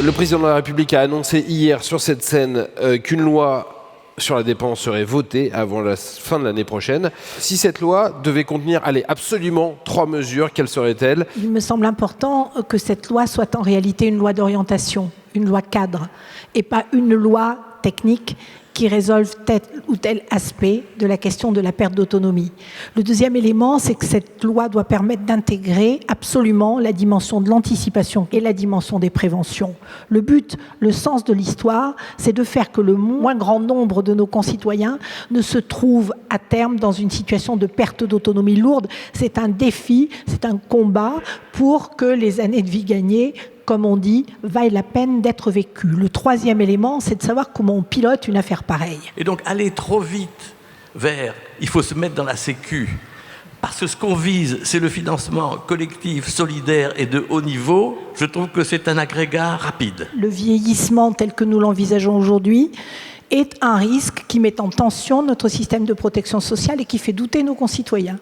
Le président de la République a annoncé hier sur cette scène qu'une loi sur la dépense serait votée avant la fin de l'année prochaine. Si cette loi devait contenir, absolument 3 mesures, quelles seraient-elles? Il me semble important que cette loi soit en réalité une loi d'orientation, une loi cadre, et pas une loi technique qui résolve tel ou tel aspect de la question de la perte d'autonomie. Le deuxième élément, c'est que cette loi doit permettre d'intégrer absolument la dimension de l'anticipation et la dimension des préventions. Le but, le sens de l'histoire, c'est de faire que le moins grand nombre de nos concitoyens ne se trouvent à terme dans une situation de perte d'autonomie lourde. C'est un défi, c'est un combat pour que les années de vie gagnées, comme on dit, vaille la peine d'être vécu. Le troisième élément, c'est de savoir comment on pilote une affaire pareille. Et donc, aller trop vite vers « il faut se mettre dans la sécu », parce que ce qu'on vise, c'est le financement collectif, solidaire et de haut niveau, je trouve que c'est un agrégat rapide. Le vieillissement tel que nous l'envisageons aujourd'hui est un risque qui met en tension notre système de protection sociale et qui fait douter nos concitoyens.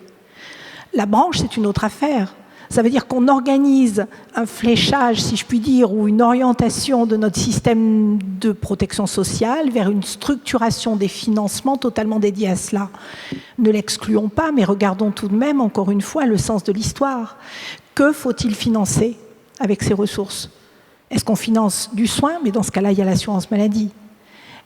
La branche, c'est une autre affaire. Ça veut dire qu'on organise un fléchage, si je puis dire, ou une orientation de notre système de protection sociale vers une structuration des financements totalement dédiés à cela. Ne l'excluons pas, mais regardons tout de même, encore une fois, le sens de l'histoire. Que faut-il financer avec ces ressources? Est-ce qu'on finance du soin? Mais dans ce cas-là, il y a l'assurance maladie.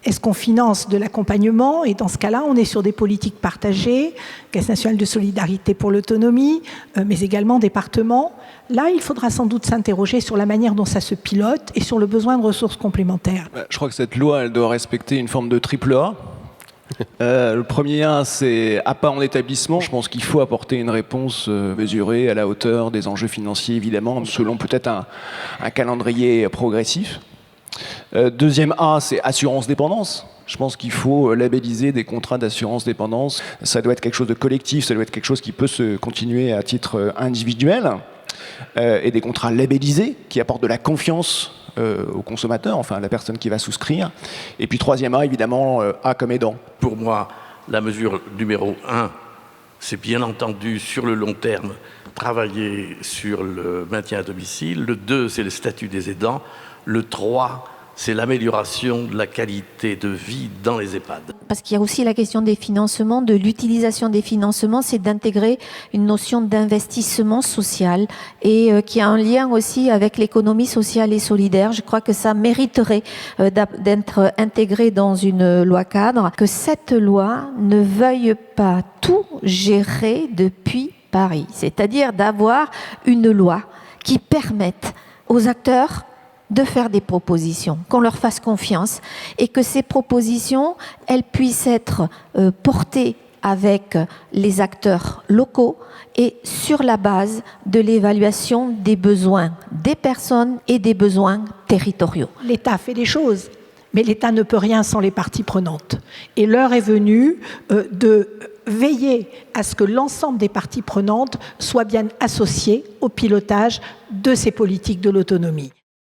Est-ce qu'on finance de l'accompagnement? Et dans ce cas-là, on est sur des politiques partagées, Caisse nationale de solidarité pour l'autonomie, mais également départements. Là, il faudra sans doute s'interroger sur la manière dont ça se pilote et sur le besoin de ressources complémentaires. Je crois que cette loi, elle doit respecter une forme de triple A. Le premier A, c'est à pas en établissement. Je pense qu'il faut apporter une réponse mesurée à la hauteur des enjeux financiers, évidemment, selon peut-être un calendrier progressif. Deuxième A, c'est assurance dépendance. Je pense qu'il faut labelliser des contrats d'assurance dépendance. Ça doit être quelque chose de collectif, ça doit être quelque chose qui peut se continuer à titre individuel. Et des contrats labellisés qui apportent de la confiance au consommateur, enfin à la personne qui va souscrire. Et puis troisième A, évidemment, A comme aidant. Pour moi, la mesure numéro 1, c'est bien entendu sur le long terme, travailler sur le maintien à domicile. Le 2, c'est le statut des aidants. Le 3, c'est l'amélioration de la qualité de vie dans les EHPAD. Parce qu'il y a aussi la question des financements, de l'utilisation des financements, c'est d'intégrer une notion d'investissement social et qui a un lien aussi avec l'économie sociale et solidaire. Je crois que ça mériterait d'être intégré dans une loi cadre, que cette loi ne veuille pas tout gérer depuis Paris. C'est-à-dire d'avoir une loi qui permette aux acteurs de faire des propositions, qu'on leur fasse confiance et que ces propositions, elles puissent être portées avec les acteurs locaux et sur la base de l'évaluation des besoins des personnes et des besoins territoriaux. L'État fait des choses, mais l'État ne peut rien sans les parties prenantes. Et l'heure est venue de veiller à ce que l'ensemble des parties prenantes soient bien associées au pilotage de ces politiques de l'autonomie.